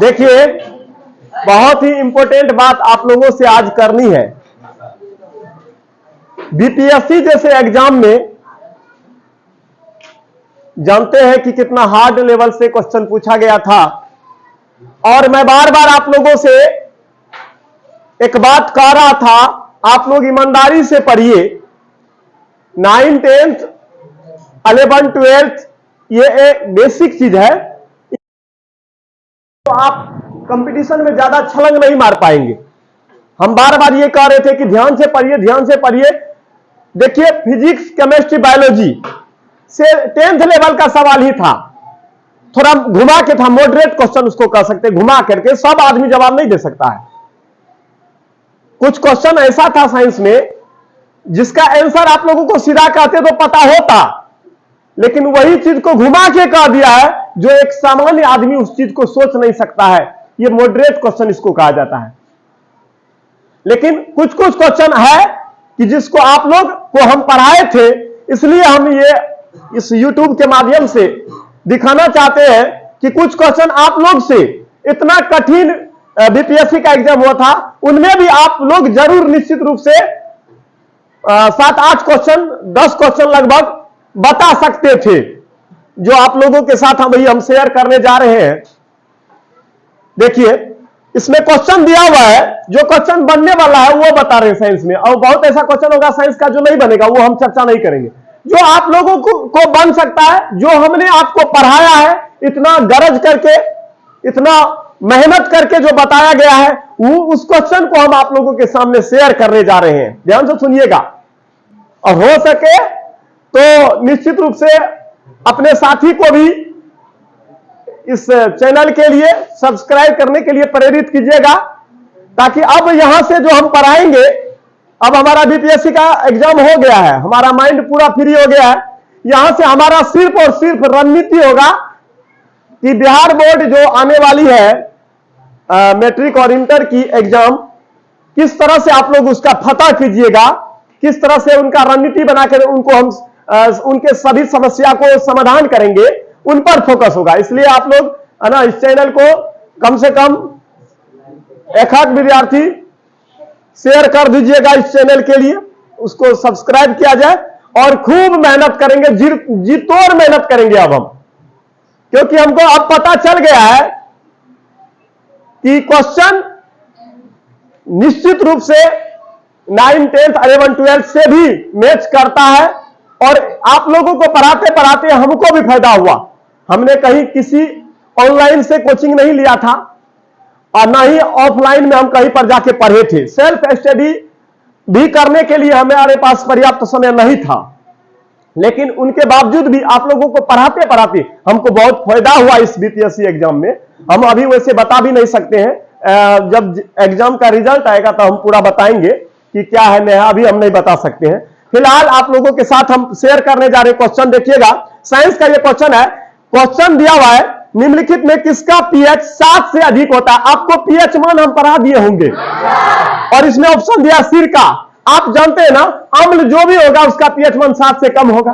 देखिए, बहुत ही इंपॉर्टेंट बात आप लोगों से आज करनी है। बीपीएससी जैसे एग्जाम में जानते हैं कि कितना हार्ड लेवल से क्वेश्चन पूछा गया था, और मैं बार बार आप लोगों से एक बात कह रहा था, आप लोग ईमानदारी से पढ़िए। 9, 10th, 11, 12th ये एक बेसिक चीज है, तो आप कंपटीशन में ज्यादा छलांग नहीं मार पाएंगे। हम बार बार ये कह रहे थे कि ध्यान से पढ़िए, ध्यान से पढ़िए। देखिए, फिजिक्स, केमिस्ट्री, बायोलॉजी से 10th लेवल का सवाल ही था, थोड़ा घुमा के था, मॉडरेट क्वेश्चन उसको कह सकते, घुमा करके। सब आदमी जवाब नहीं दे सकता है। कुछ क्वेश्चन ऐसा था साइंस में जिसका आंसर आप लोगों को सीधा कहते तो पता होता, लेकिन वही चीज को घुमा के कह दिया है जो एक सामान्य आदमी उस चीज को सोच नहीं सकता है। ये मॉडरेट क्वेश्चन इसको कहा जाता है। लेकिन कुछ कुछ क्वेश्चन है कि जिसको आप लोग को हम पढ़ाए थे, इसलिए हम ये इस YouTube के माध्यम से दिखाना चाहते हैं कि कुछ क्वेश्चन आप लोग से इतना कठिन बीपीएससी का एग्जाम हुआ था, उनमें भी आप लोग जरूर निश्चित रूप से 7-8 क्वेश्चन, 10 क्वेश्चन लगभग बता सकते थे, जो आप लोगों के साथ हम शेयर करने जा रहे हैं। देखिए, इसमें क्वेश्चन दिया हुआ है, जो क्वेश्चन बनने वाला है वो बता रहे हैं साइंस में, और बहुत ऐसा क्वेश्चन होगा साइंस का जो नहीं बनेगा, वो हम चर्चा नहीं करेंगे। जो आप लोगों को बन सकता है, जो हमने आपको पढ़ाया है, इतना गरज करके, इतना मेहनत करके जो बताया गया है, वो उस क्वेश्चन को हम आप लोगों के सामने शेयर करने जा रहे हैं। ध्यान से सुनिएगा, और हो सके तो निश्चित रूप से अपने साथी को भी इस चैनल के लिए सब्सक्राइब करने के लिए प्रेरित कीजिएगा, ताकि अब यहां से जो हम पढ़ाएंगे, अब हमारा बीपीएससी का एग्जाम हो गया है, हमारा माइंड पूरा फ्री हो गया है। यहां से हमारा सिर्फ और सिर्फ रणनीति होगा कि बिहार बोर्ड जो आने वाली है मैट्रिक और इंटर की एग्जाम, किस तरह से आप लोग उसका फतह कीजिएगा, किस तरह से उनका रणनीति बनाकर उनको हम उनके सभी समस्या को समाधान करेंगे, उन पर फोकस होगा। इसलिए आप लोग है ना, इस चैनल को कम से कम 1 विद्यार्थी शेयर कर दीजिएगा इस चैनल के लिए, उसको सब्सक्राइब किया जाए, और खूब मेहनत करेंगे, जी तोड़ मेहनत करेंगे अब हम, क्योंकि हमको अब पता चल गया है कि क्वेश्चन निश्चित रूप से 9, 10th, 11, 12th से भी मैच करता है। और आप लोगों को पढ़ाते पढ़ाते हमको भी फायदा हुआ। हमने कहीं किसी ऑनलाइन से कोचिंग नहीं लिया था, और ना ही ऑफलाइन में हम कहीं पर जाके पढ़े थे। सेल्फ स्टडी भी करने के लिए हमारे पास पर्याप्त समय नहीं था, लेकिन उनके बावजूद भी आप लोगों को पढ़ाते पढ़ाते हमको बहुत फायदा हुआ इस बीपीएससी एग्जाम में। हम अभी वैसे बता भी नहीं सकते हैं, जब एग्जाम का रिजल्ट आएगा तो हम पूरा बताएंगे कि क्या है नया, अभी हम नहीं बता सकते हैं। फिलहाल आप लोगों के साथ हम शेयर करने जा रहे क्वेश्चन। देखिएगा, साइंस का ये क्वेश्चन है। क्वेश्चन दिया हुआ है, निम्नलिखित में किसका पीएच 7 से अधिक होता है। आपको पीएच मान हम पढ़ा दिए होंगे, और इसमें ऑप्शन दिया सिरका। आप जानते हैं ना, अम्ल जो भी होगा उसका पीएच मान 7 से कम होगा,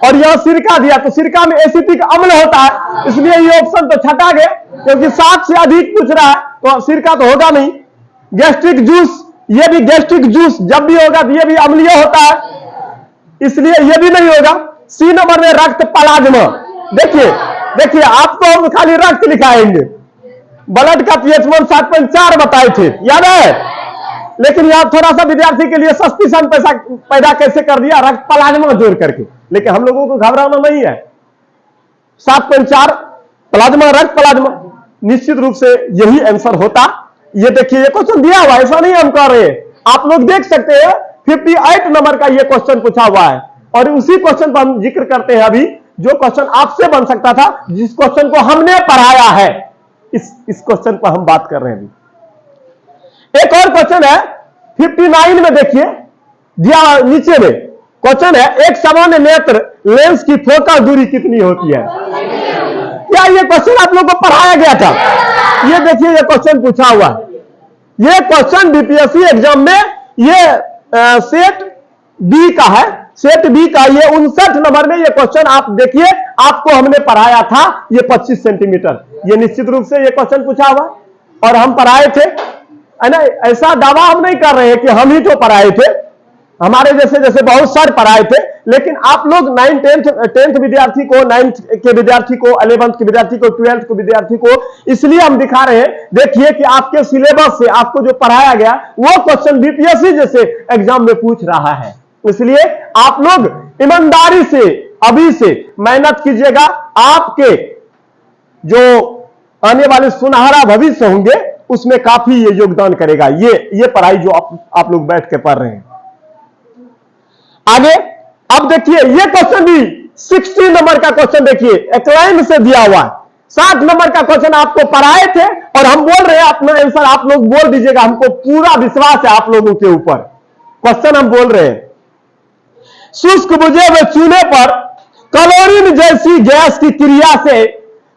और यह सिरका दिया तो सिरका में एसिटिक अम्ल होता है, इसलिए ये ऑप्शन तो छटा गया, क्योंकि 7 से अधिक पूछ रहा है तो सिरका तो होगा नहीं। गैस्ट्रिक जूस, ये भी गैस्ट्रिक जूस जब भी होगा तो ये भी अम्लीय होता है, इसलिए ये भी नहीं होगा। सी नंबर में रक्त प्लाज्मा। देखिए आपको हम खाली रक्त लिखाएंगे, ब्लड का पीएच मान 7.4 बताए थे, याद है। लेकिन यहां थोड़ा सा विद्यार्थी के लिए सस्पिशन पैदा कैसे कर दिया, रक्त प्लाज्मा जोड़ करके। लेकिन हम लोगों को घबराना नहीं है, 7.4 प्लाज्मा, रक्त प्लाज्मा, निश्चित रूप से यही आंसर होता। ये देखिए, ये क्वेश्चन दिया हुआ है, ऐसा नहीं हम कर रहे, आप लोग देख सकते हैं। 58 नंबर का ये क्वेश्चन पूछा हुआ है, और उसी क्वेश्चन पर हम जिक्र करते हैं अभी, जो क्वेश्चन आपसे बन सकता था, जिस क्वेश्चन को हमने पढ़ाया है, इस क्वेश्चन पर हम बात कर रहे हैं। एक और क्वेश्चन है 59 में, देखिए दिया नीचे में क्वेश्चन है, एक सामान्य नेत्र लेंस की फोकल दूरी कितनी होती है। क्या ये क्वेश्चन आप लोग को पढ़ाया गया था? ये देखिए, ये क्वेश्चन पूछा हुआ है। ये क्वेश्चन बीपीएससी एग्जाम में ये सेट डी का है, सेट बी का ये 59 नंबर में ये क्वेश्चन आप देखिए, आपको हमने पढ़ाया था ये 25 सेंटीमीटर, ये निश्चित रूप से ये क्वेश्चन पूछा हुआ और हम पढ़ाए थे, है ना। ऐसा दावा हम नहीं कर रहे हैं कि हम ही जो पढ़ाए थे, हमारे जैसे जैसे बहुत सारे पढ़ाए थे, लेकिन आप लोग 9th विद्यार्थी को, 9th के विद्यार्थी को, 11th के विद्यार्थी को, 12th के विद्यार्थी को इसलिए हम दिखा रहे हैं, देखिए कि आपके सिलेबस से आपको जो पढ़ाया गया वो क्वेश्चन बीपीएससी जैसे एग्जाम में पूछ रहा है। इसलिए आप लोग ईमानदारी से अभी से मेहनत कीजिएगा, आपके जो आने वाले सुनहरा भविष्य होंगे उसमें काफी ये योगदान करेगा, ये पढ़ाई जो आप लोग बैठ के पढ़ रहे हैं। आगे अब देखिए ये क्वेश्चन भी 60 नंबर का क्वेश्चन देखिए, एक लाइन से दिया हुआ है। 60 नंबर का क्वेश्चन आपको पढ़ाए थे और हम बोल रहे हैं अपना आंसर आप लोग बोल दीजिएगा, हमको पूरा विश्वास है आप लोगों के ऊपर। क्वेश्चन हम बोल रहे हैं, शुष्क बुझे हुए चूल्हे पर क्लोरीन जैसी गैस की क्रिया से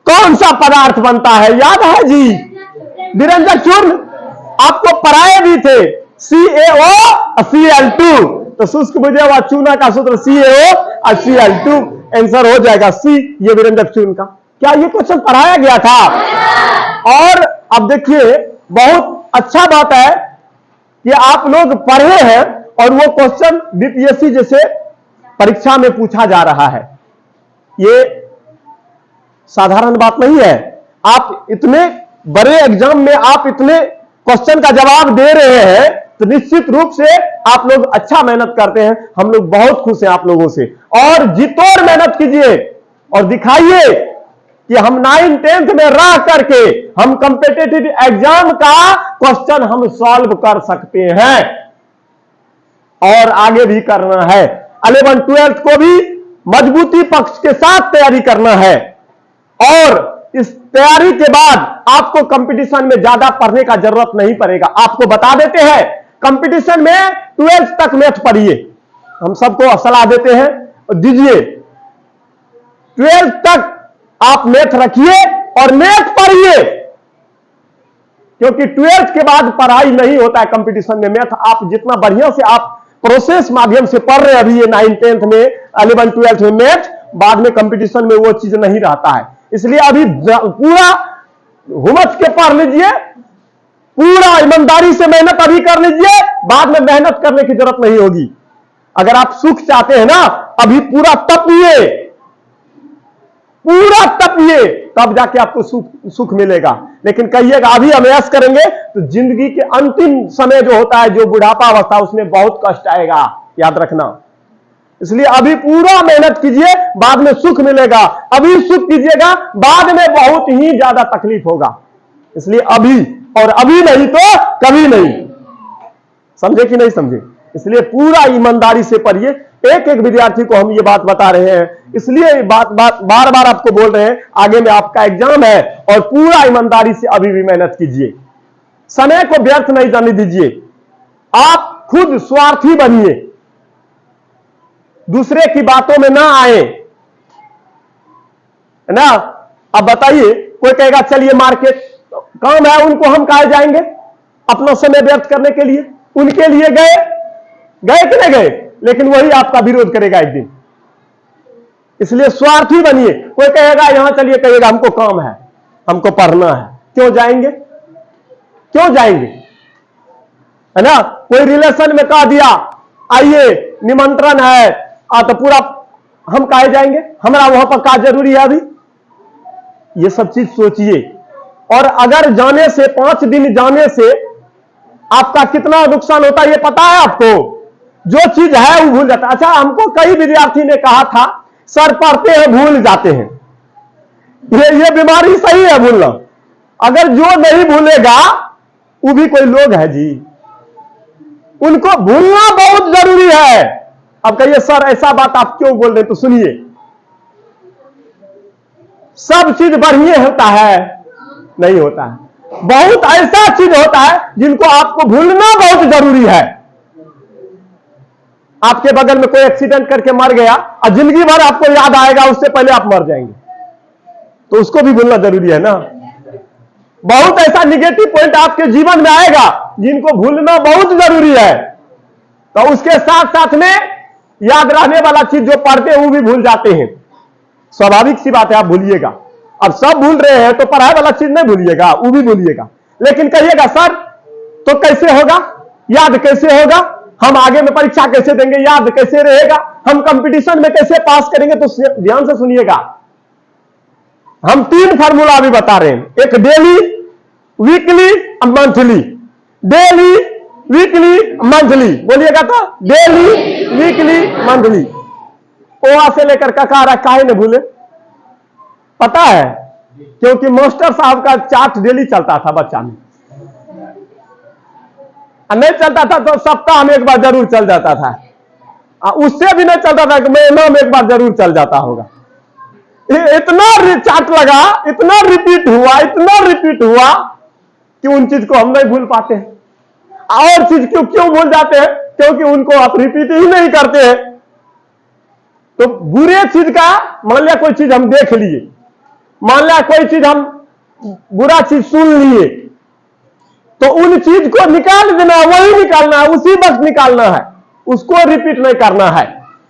कौन सा पदार्थ बनता है? याद है जी, विरंजक चूर्ण आपको पढ़ाए भी थे, CaO तो शुष्क बुझे हुआ चूना का सूत्र CaO और Cl2, आंसर हो जाएगा सी, ये विरंजक चूर्ण का। क्या ये क्वेश्चन पढ़ाया गया था? और अब देखिए बहुत अच्छा बात है कि आप लोग पढ़े हैं और वो क्वेश्चन बीपीएससी जैसे परीक्षा में पूछा जा रहा है, ये साधारण बात नहीं है। आप इतने बड़े एग्जाम में आप इतने क्वेश्चन का जवाब दे रहे हैं तो निश्चित रूप से आप लोग अच्छा मेहनत करते हैं, हम लोग बहुत खुश हैं आप लोगों से। और जितोड़ मेहनत कीजिए और दिखाइए कि हम 9th 10th में रह करके हम कॉम्पिटिटिव एग्जाम का क्वेश्चन हम सॉल्व कर सकते हैं और आगे भी करना है। 11th 12th को भी मजबूती पक्ष के साथ तैयारी करना है और इस तैयारी के बाद आपको कंपटीशन में ज्यादा पढ़ने का जरूरत नहीं पड़ेगा। आपको बता देते हैं कंपटीशन में 12th तक मैथ पढ़िए, हम सबको सलाह देते हैं और दीजिए 12th तक आप मैथ रखिए और मैथ पढ़िए, क्योंकि 12th के बाद पढ़ाई नहीं होता है कंपटीशन में। मैथ आप जितना बढ़िया से आप प्रोसेस माध्यम से पढ़ रहे हैं अभी ये 9th 10th में 11th 12th में मैथ, बाद में कंपटीशन में वो चीज नहीं रहता है। इसलिए अभी पूरा हुमस के पढ़ लीजिए, पूरा ईमानदारी से मेहनत अभी कर लीजिए, बाद में मेहनत करने की जरूरत नहीं होगी। अगर आप सुख चाहते हैं ना, अभी पूरा तपिए, पूरा तपिए, तब जाके आपको सुख मिलेगा। लेकिन कहिएगा अभी हम ऐश करेंगे तो जिंदगी के अंतिम समय जो होता है, जो बुढ़ापा अवस्था, उसमें बहुत कष्ट आएगा, याद रखना। इसलिए अभी पूरा मेहनत कीजिए, बाद में सुख मिलेगा। अभी सुख कीजिएगा, बाद में बहुत ही ज्यादा तकलीफ होगा। इसलिए अभी, और अभी नहीं तो कभी नहीं। समझे कि नहीं समझे? इसलिए पूरा ईमानदारी से पढ़िए। एक एक विद्यार्थी को हम ये बात बता रहे हैं, इसलिए बार बार आपको बोल रहे हैं आगे में आपका एग्जाम है और पूरा ईमानदारी से अभी भी मेहनत कीजिए, समय को व्यर्थ नहीं जाने दीजिए। आप खुद स्वार्थी बनिए, दूसरे की बातों में ना आए, है ना। अब बताइए, कोई कहेगा चलिए मार्केट काम है, उनको हम कहा जाएंगे अपना समय व्यर्थ करने के लिए? उनके लिए गए कि नहीं गए? लेकिन वही आपका विरोध करेगा एक दिन। इसलिए स्वार्थी बनिए। कोई कहेगा यहां चलिए, कहेगा हमको काम है, हमको पढ़ना है, क्यों जाएंगे? क्यों जाएंगे, है ना। कोई रिलेशन में कह दिया आइए निमंत्रण है, तो पूरा हम कहे जाएंगे, हमारा वहां पर का जरूरी है अभी? ये सब चीज सोचिए। और अगर जाने से 5 दिन जाने से आपका कितना नुकसान होता है ये पता है आपको? जो चीज है वो भूल जाता है। अच्छा, हमको कई विद्यार्थी ने कहा था सर पढ़ते हैं भूल जाते हैं, ये बीमारी सही है भूलना। अगर जो नहीं भूलेगा वो भी कोई लोग है जी, उनको भूलना बहुत जरूरी है। अब कहिए सर ऐसा बात आप क्यों बोल रहे? तो सुनिए, सब चीज बढ़िया होता है? नहीं होता है। बहुत ऐसा चीज होता है जिनको आपको भूलना बहुत जरूरी है। आपके बगल में कोई एक्सीडेंट करके मर गया और जिंदगी भर आपको याद आएगा, उससे पहले आप मर जाएंगे, तो उसको भी भूलना जरूरी है ना। बहुत ऐसा निगेटिव पॉइंट आपके जीवन में आएगा जिनको भूलना बहुत जरूरी है। तो उसके साथ साथ में याद रहने वाला चीज जो पढ़ते हैं वो भी भूल जाते हैं। स्वाभाविक सी बात है, आप भूलिएगा। अब सब भूल रहे हैं तो पढ़ाई वाला चीज नहीं भूलिएगा, वो भी भूलिएगा। लेकिन कहिएगा सर तो कैसे होगा, याद कैसे होगा, हम आगे में परीक्षा कैसे देंगे, याद कैसे रहेगा, हम कंपटीशन में कैसे पास करेंगे? तो ध्यान से सुनिएगा, हम 3 फार्मूला अभी बता रहे हैं, एक daily, weekly, monthly. Daily, weekly, monthly, बोलिएगा तो डेली, वीकली, मंथली। ओआ से लेकर ककारा काहे न भूले, पता है? क्योंकि मास्टर साहब का चार्ट डेली चलता था बच्चा में, नहीं चलता था तो सप्ताह में एक बार जरूर चल जाता था, उससे भी नहीं चलता था कि महीना में एक बार जरूर चल जाता होगा। इतना चार्ट लगा, इतना रिपीट हुआ कि उन चीज को हम नहीं भूल पाते हैं। और चीज क्यों भूल जाते हैं? क्योंकि उनको आप रिपीट ही नहीं करते हैं। तो बुरे चीज का, मान लिया कोई चीज हम देख लिए, मान लिया कोई चीज हम बुरा चीज सुन लिए, तो उन चीज को निकाल देना, वही निकालना है, उसी वक्त निकालना है, उसको रिपीट नहीं करना है।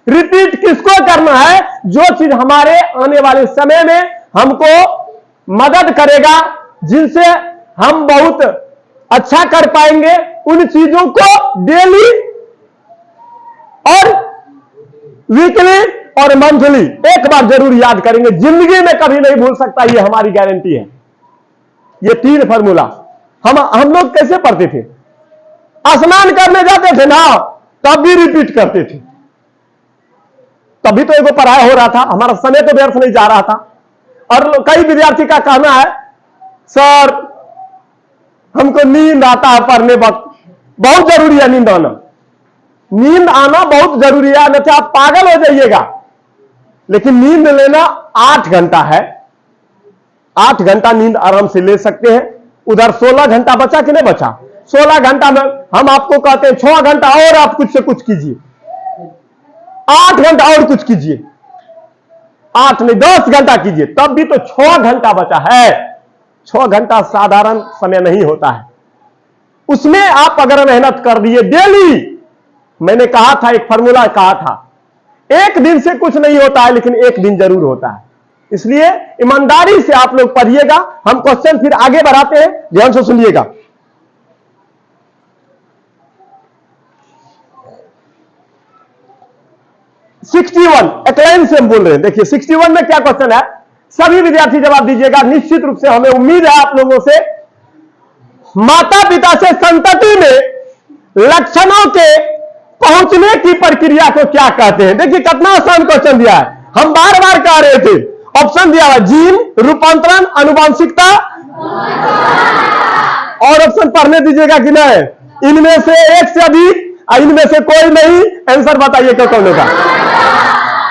रिपीट किसको करना है? जो चीज हमारे आने वाले समय में हमको मदद करेगा, जिनसे हम बहुत अच्छा कर पाएंगे, उन चीजों को डेली और वीकली और मंथली एक बार जरूर याद करेंगे। जिंदगी में कभी नहीं भूल सकता, ये हमारी गारंटी है। ये 3 फार्मूला हम लोग कैसे पढ़ते थे? स्नान करने जाते थे ना, तब भी रिपीट करते थे, तभी तो एगो पढ़ाई हो रहा था, हमारा समय तो व्यर्थ नहीं जा रहा था। और कई विद्यार्थी का कहना है सर हमको नींद आता है पढ़ने वक्त। बहुत जरूरी है नींद आना, नींद आना बहुत जरूरी है, नहीं तो आप पागल हो जाइएगा। लेकिन नींद लेना 8 घंटा है, 8 घंटा नींद आराम से ले सकते हैं। उधर 16 घंटा बचा कि नहीं बचा? 16 घंटा में हम आपको कहते हैं 6 घंटा और आप कुछ से कुछ कीजिए, 8 घंटा और कुछ कीजिए, 8 नहीं 10 घंटा कीजिए, तब भी तो 6 घंटा बचा है। 6 घंटा साधारण समय नहीं होता है, उसमें आप अगर मेहनत कर दिए डेली, मैंने कहा था एक फार्मूला कहा था, एक दिन से कुछ नहीं होता है, लेकिन एक दिन जरूर होता है। इसलिए ईमानदारी से आप लोग पढ़िएगा। हम क्वेश्चन फिर आगे बढ़ाते हैं, ध्यान से सुनिएगा। एक लाइन से हम बोल रहे हैं, देखिए 61 में क्या क्वेश्चन है, सभी विद्यार्थी जवाब दीजिएगा। निश्चित रूप से हमें उम्मीद है आप लोगों से। माता पिता से संतति में लक्षणों के पहुंचने की प्रक्रिया को क्या कहते हैं? देखिए कितना आसान क्वेश्चन दिया है, हम बार बार कह रहे थे। ऑप्शन दिया हुआ जीन, रूपांतरण, आनुवंशिकता, और ऑप्शन पढ़ने दीजिएगा कि नहीं। इनमें से एक से अधिक, इनमें से कोई नहीं। आंसर बताइए क्या कौन होगा?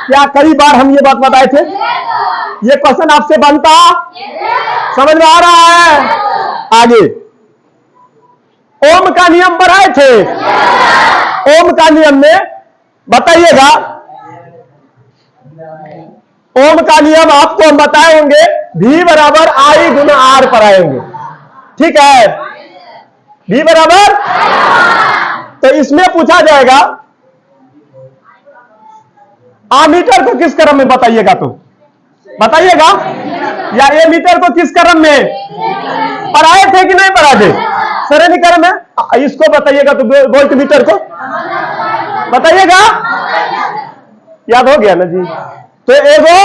क्या कई बार हम ये बात बताए थे? ये क्वेश्चन आपसे बनता, समझ में आ रहा है? आगे ओम का नियम बढ़ाए थे, ओम का नियम में बताइएगा, ओम का नियम आपको हम बताए होंगे, V बराबर I गुना R पर आएंगे, ठीक है? V बराबर, तो इसमें पूछा जाएगा आमीटर को किस क्रम में बताइएगा, तो बताइएगा, या ए मीटर को किस क्रम में पढ़ाए थे कि नहीं पढ़ाए थे? श्रेणी क्रम में। इसको बताइएगा तो वोल्ट मीटर को बताइएगा, याद हो गया ना जी? तो एगो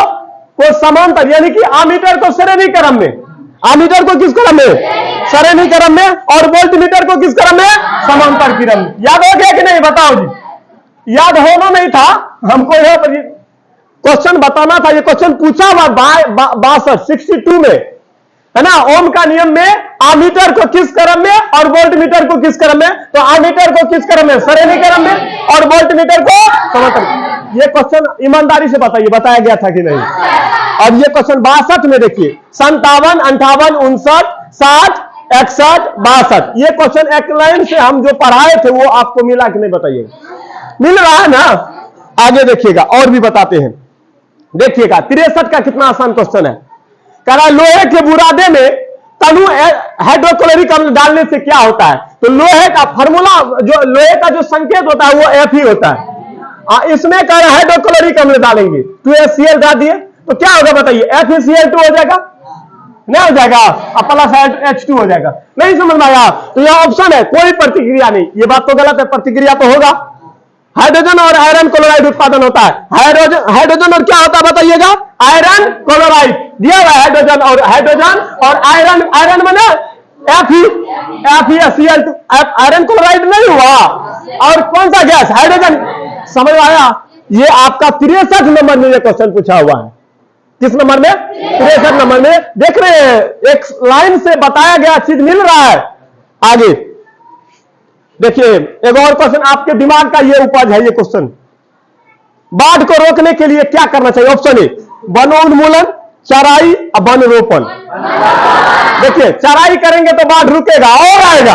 को समांतर, यानी कि आमीटर को श्रेणी क्रम में, आमीटर को किस क्रम में? श्रेणी क्रम में, और वोल्ट मीटर को किस क्रम में? समांतर क्रम में। याद हो गया कि नहीं? बताओ जी। याद होना नहीं था हमको, यह क्वेश्चन बताना था। ये क्वेश्चन पूछा हुआ 62 में है ना। ओम का नियम में आमीटर को किस क्रम में और वोल्ट मीटर को किस क्रम में? तो आमीटर को किस क्रम में? श्रेणी क्रम में, और वोल्ट मीटर को समांतर। ये क्वेश्चन ईमानदारी से बताइए, बताया गया था कि नहीं? और ये क्वेश्चन 62 में देखिए, 57, 58, 59, 60, 61, 62। ये क्वेश्चन एक लाइन से हम जो पढ़ाए थे वो आपको मिला कि नहीं बताइएगा? मिल रहा है ना? आगे देखिएगा और भी बताते हैं। देखिएगा 63 का कितना आसान क्वेश्चन है। कह रहा लोहे के बुरादे में तनु हाइड्रोक्लोरिक अम्ल डालने से क्या होता है? तो लोहे का फॉर्मूला, जो लोहे का जो संकेत होता है वो F ही होता है। इसमें कह रहा है हाइड्रोक्लोरिक अम्ल डालेंगे, 2HCl डाल दिए तो क्या होगा बताइए, FeCl2 हो जाएगा, नहीं हो जाएगा, प्लस H2 हो जाएगा। नहीं समझ में आया? तो यह ऑप्शन है, कोई प्रतिक्रिया नहीं। ये बात तो गलत है, प्रतिक्रिया तो होगा। हाइड्रोजन और आयरन क्लोराइड उत्पादन होता है। हाइड्रोजन और क्या होता है बताइएगा, आयरन क्लोराइड दिया हुआ है। हाइड्रोजन और आयरन में ना FeCl2, आयरन क्लोराइड नहीं हुआ। और कौन सा गैस, हाइड्रोजन। समझ में आया? ये आपका 63 नंबर में ये क्वेश्चन पूछा हुआ है। किस नंबर में? 63 नंबर में। देख रहे हैं, एक लाइन से बताया गया चीज मिल रहा है। आगे देखिए, एक और क्वेश्चन आपके दिमाग का ये उपज है। ये क्वेश्चन, बाढ़ को रोकने के लिए क्या करना चाहिए? ऑप्शन ए, वनोन्मूलन, चराई और वन रोपण। देखिए, चराई करेंगे तो बाढ़ रुकेगा और आएगा।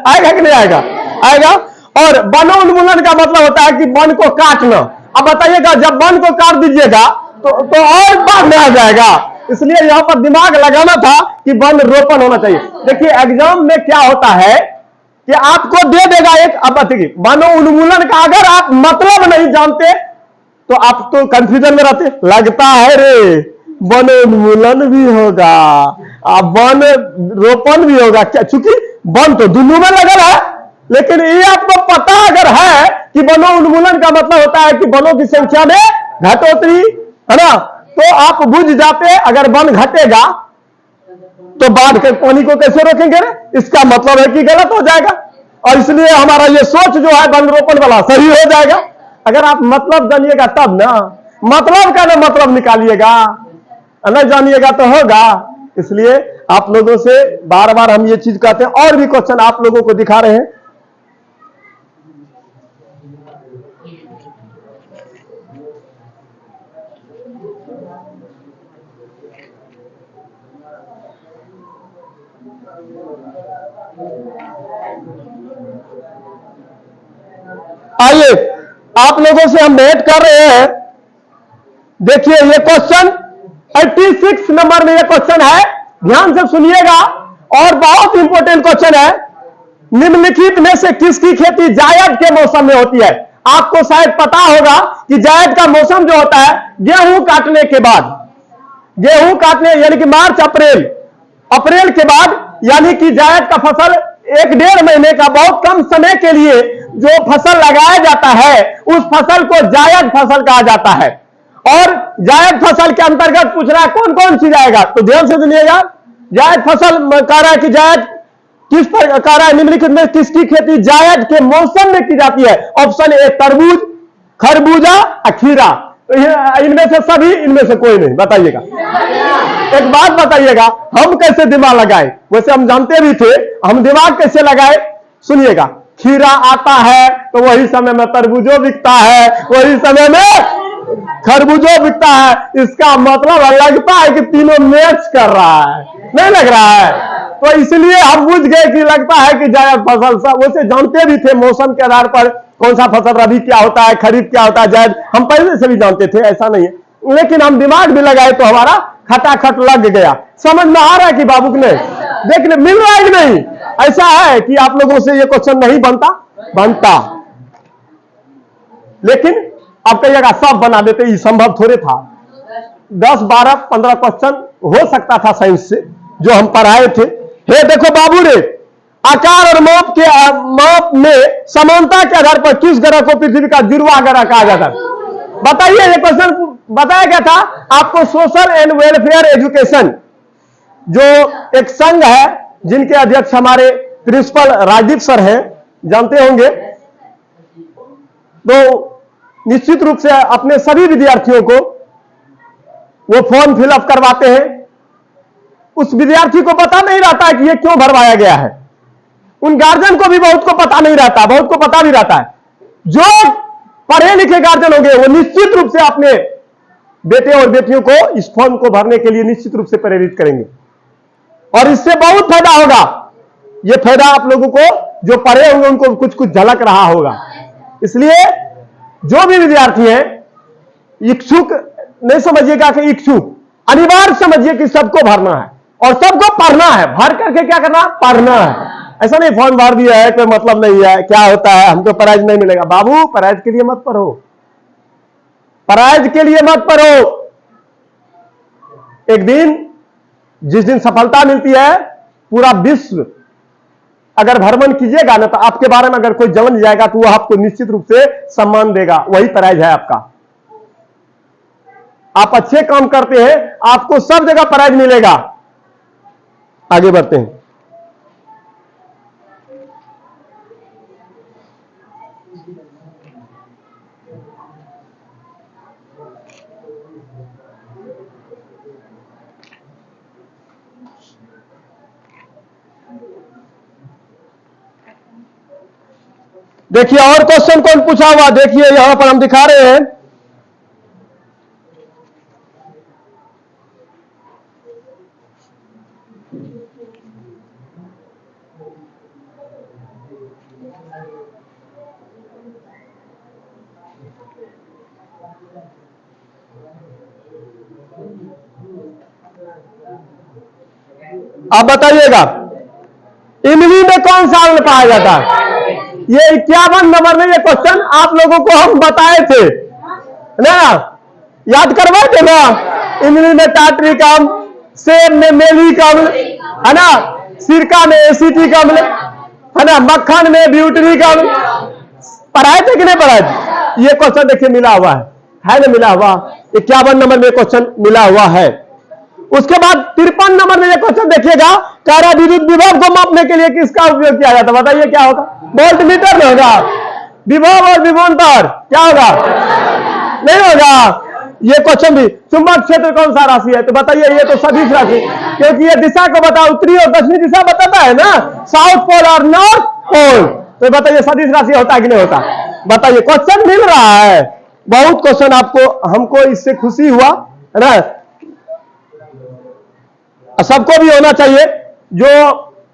आएगा कि नहीं आएगा? आएगा। और वनोन्मूलन का मतलब होता है कि वन को काटना। अब बताइएगा, जब वन को काट दीजिएगा तो और बाढ़ में आ जाएगा। इसलिए यहां पर दिमाग लगाना था कि वन रोपण होना चाहिए। देखिए, एग्जाम में क्या होता है कि आपको दे देगा एक, अब देखिए वनोन्मूलन का अगर आप मतलब नहीं जानते तो आप तो कंफ्यूजन में रहते। लगता है रे वनोन्मूलन भी होगा, वन रोपण भी होगा क्या, चूंकि वन तो दोनों में लगल है। लेकिन ये आपको पता अगर है कि वनोन्मूलन का मतलब होता है कि वनों की संख्या में घटोतरी, है ना, तो आप बुझ जाते अगर वन घटेगा तो बाढ़ के पानी को कैसे रोकेंगे रे? इसका मतलब है कि गलत हो जाएगा। और इसलिए हमारा ये सोच जो है वन रोपण वाला सही हो जाएगा। अगर आप मतलब जानिएगा तब ना, मतलब का ना मतलब निकालिएगा, नहीं जानिएगा तो होगा। इसलिए आप लोगों से बार बार हम ये चीज कहते हैं। और भी क्वेश्चन आप लोगों को दिखा रहे हैं। आइए, आप लोगों से हम भेंट कर रहे हैं। देखिए, ये क्वेश्चन 86 नंबर में ये क्वेश्चन है, ध्यान से सुनिएगा और बहुत इंपॉर्टेंट क्वेश्चन है। निम्नलिखित में से किसकी खेती जायद के मौसम में होती है? आपको शायद पता होगा कि जायद का मौसम जो होता है गेहूं काटने के बाद, गेहूं काटने यानी कि मार्च अप्रैल के बाद, यानी कि जायद का फसल 1-1.5 महीने का बहुत कम समय के लिए जो फसल लगाया जाता है उस फसल को जायद फसल कहा जाता है। और जायद फसल के अंतर्गत पूछ रहा है कौन कौन सी आएगा, तो ध्यान से सुनिएगा। जायद फसल कह रहा है कि जायद किस पर कह रहा है, निम्नलिखित में किसकी खेती जायद के मौसम में की जाती है? ऑप्शन ए तरबूज, खरबूजा, खीरा। तो इनमें से सभी, इनमें से कोई नहीं, बताइएगा। एक बात बताइएगा, हम कैसे दिमाग लगाए? वैसे हम जानते भी थे, हम दिमाग कैसे लगाए सुनिएगा। खीरा आता है तो वही समय में तरबूजो बिकता है, वही समय में खरबूजो बिकता है। इसका मतलब लगता है कि तीनों मैच कर रहा है, नहीं लग रहा है? तो इसलिए हम बुझ गए कि लगता है कि जायद फसल। सब वैसे जानते भी थे मौसम के आधार पर कौन सा फसल, रबी क्या होता है, खरीफ क्या होता है, जायद हम पहले से भी जानते थे, ऐसा नहीं है। लेकिन हम दिमाग भी लगाए तो हमारा खटाखट लग गया। समझ में आ रहा है कि बाबू ने देखने मिल रहा है कि नहीं? ऐसा है कि आप लोगों से ये क्वेश्चन नहीं बनता। लेकिन आप कहिएगा सब बना देते, ये संभव थोड़े था। 10, 12, 15 क्वेश्चन हो सकता था साइंस से जो हम पढ़ाए थे। हे देखो बाबू रे, आकार और माप में समानता के आधार पर किस ग्रह को पृथ्वी का जुड़वा ग्रह कहा जाता है? बताइए। ये क्वेश्चन बताया गया था आपको सोशल एंड वेलफेयर एजुकेशन, जो एक संघ है जिनके अध्यक्ष हमारे प्रिंसिपल राजदीप सर हैं, जानते होंगे। तो निश्चित रूप से अपने सभी विद्यार्थियों को वो फॉर्म फिलअप करवाते हैं। उस विद्यार्थी को पता नहीं रहता है कि ये क्यों भरवाया गया है। उन गार्जियन को भी बहुत को पता नहीं रहता, बहुत को पता भी रहता है। जो पढ़े लिखे गार्जियन होंगे वो निश्चित रूप से अपने बेटे और बेटियों को इस फॉर्म को भरने के लिए निश्चित रूप से प्रेरित करेंगे और इससे बहुत फायदा होगा। ये फायदा आप लोगों को जो पढ़े होंगे उनको कुछ कुछ झलक रहा होगा। इसलिए जो भी विद्यार्थी हैं इच्छुक नहीं समझिएगा कि इच्छुक, अनिवार्य समझिए कि सबको भरना है और सबको पढ़ना है। भर करके क्या करना? पढ़ना है। ऐसा नहीं फॉर्म भर दिया है, कोई मतलब नहीं है, क्या होता है, हमको प्राइज नहीं मिलेगा। बाबू प्राइज के लिए मत पढ़ो, प्राइज के लिए मत पढ़ो। एक दिन जिस दिन सफलता मिलती है, पूरा विश्व अगर भ्रमण कीजिएगा ना, तो आपके बारे में अगर कोई जान जाएगा तो वह आपको निश्चित रूप से सम्मान देगा, वही प्राइज है आपका। आप अच्छे काम करते हैं, आपको सब जगह प्राइज मिलेगा। आगे बढ़ते हैं। देखिए और क्वेश्चन कौन पूछा हुआ, देखिए यहां पर हम दिखा रहे हैं। आप बताइएगा इमली में कौन सा अम्ल पाया जाता है? ये 51 नंबर में ये क्वेश्चन आप लोगों को हम बताए थे ना, याद करवाए थे ना। इमली में टार्टरिक अम्ल, सेब में मेलिक अम्ल है ना, सिरका में एसिटिक अम्ल है ना, मक्खन में ब्यूटरिक अम्ल। पढ़ाए थे कि नहीं पढ़ाए थे? ये क्वेश्चन देखिए मिला हुआ है ना, मिला हुआ 51 नंबर में क्वेश्चन मिला हुआ है। उसके बाद 53 नंबर में ये क्वेश्चन देखिएगा, कार्य विद्युत विभव को मापने के लिए किसका उपयोग किया जाता है? बताइए क्या होगा? वोल्ट मीटर में होगा। विभव और विभवांतर क्या होगा? नहीं होगा। ये क्वेश्चन भी, चुंबक क्षेत्र कौन सा राशि है? तो बताइए, ये तो सदिश राशि, क्योंकि ये दिशा को बता, उत्तरी और दक्षिणी दिशा बताता है ना, साउथ पोल और नॉर्थ पोल। तो बताइए सदिश राशि होता है कि नहीं होता? बताइए, क्वेश्चन मिल रहा है, बहुत क्वेश्चन आपको, हमको इससे खुशी हुआ है ना। सबको भी होना चाहिए, जो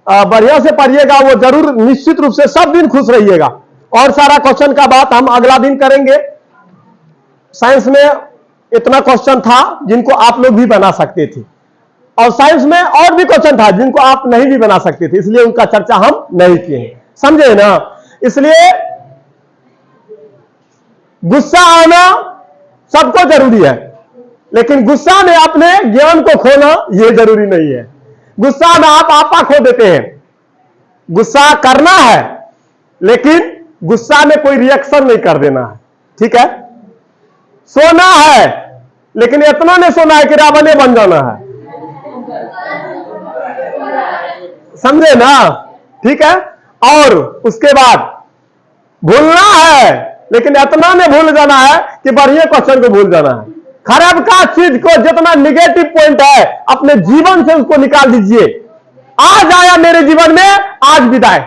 बढ़िया से पढ़िएगा वो जरूर निश्चित रूप से सब दिन खुश रहिएगा। और सारा क्वेश्चन का बात हम अगला दिन करेंगे। साइंस में इतना क्वेश्चन था जिनको आप लोग भी बना सकते थे, और साइंस में और भी क्वेश्चन था जिनको आप नहीं भी बना सकते थे, इसलिए उनका चर्चा हम नहीं किए हैं, समझे ना। इसलिए गुस्सा आना सबको जरूरी है, लेकिन गुस्सा में अपने ज्ञान को खोना यह जरूरी नहीं है। गुस्सा में आप आपा खो देते हैं। गुस्सा करना है, लेकिन गुस्सा में कोई रिएक्शन नहीं कर देना है, ठीक है। सोना है, लेकिन इतना नहीं सोना है कि रावण बन जाना है, समझे ना, ठीक है। और उसके बाद भूलना है, लेकिन इतना नहीं भूल जाना है कि बढ़िया क्वेश्चन को भूल जाना है। खराब का चीज को, जितना निगेटिव पॉइंट है अपने जीवन से उसको निकाल दीजिए। आज आया मेरे जीवन में, आज विदाई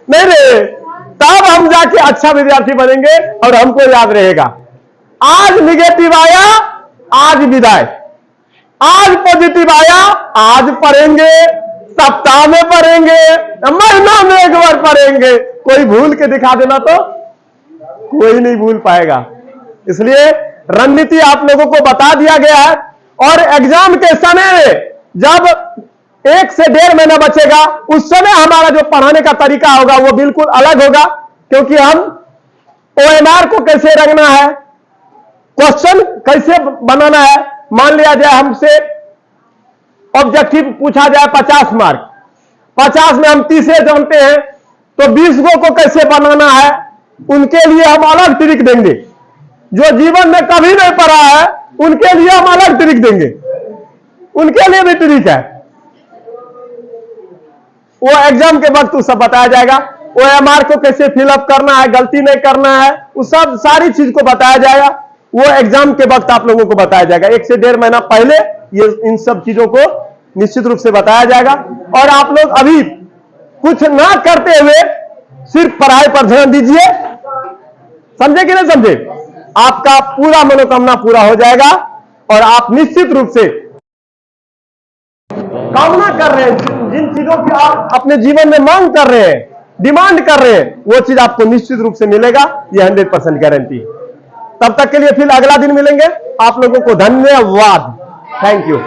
नहीं रे, तब हम जाके अच्छा विद्यार्थी बनेंगे और हमको याद रहेगा। आज निगेटिव आया, आज विदाई। आज पॉजिटिव आया, आज पढ़ेंगे, सप्ताह में पढ़ेंगे, महीना में एक बार पढ़ेंगे। कोई भूल के दिखा देना तो कोई नहीं भूल पाएगा। इसलिए रणनीति आप लोगों को बता दिया गया है। और एग्जाम के समय जब 1 से 1.5 महीना बचेगा, उस समय हमारा जो पढ़ाने का तरीका होगा वो बिल्कुल अलग होगा, क्योंकि हम OMR को कैसे रखना है, क्वेश्चन कैसे बनाना है। मान लिया जाए हमसे ऑब्जेक्टिव पूछा जाए 50 मार्क, 50 में हम 30 जानते हैं, तो 20 को कैसे बनाना है, उनके लिए हम अलग ट्रिक देंगे। जो जीवन में कभी नहीं पढ़ा है उनके लिए हम अलग ट्रिक देंगे, उनके लिए भी ट्रिक है। वो एग्जाम के वक्त सब बताया जाएगा। OMR को कैसे फिलअप करना है, गलती नहीं करना है, वो सब सारी चीज को बताया जाएगा। वो एग्जाम के वक्त आप लोगों को बताया जाएगा। 1 से 1.5 महीना पहले ये इन सब चीजों को निश्चित रूप से बताया जाएगा। और आप लोग अभी कुछ ना करते हुए सिर्फ पढ़ाई पर ध्यान दीजिए, समझे कि नहीं समझे? आपका पूरा मनोकामना पूरा हो जाएगा और आप निश्चित रूप से कामना कर रहे हैं, जिन चीजों की आप अपने जीवन में मांग कर रहे हैं, डिमांड कर रहे हैं, वो चीज आपको निश्चित रूप से मिलेगा, ये 100% गारंटी। तब तक के लिए फिर अगला दिन मिलेंगे। आप लोगों को धन्यवाद, थैंक यू।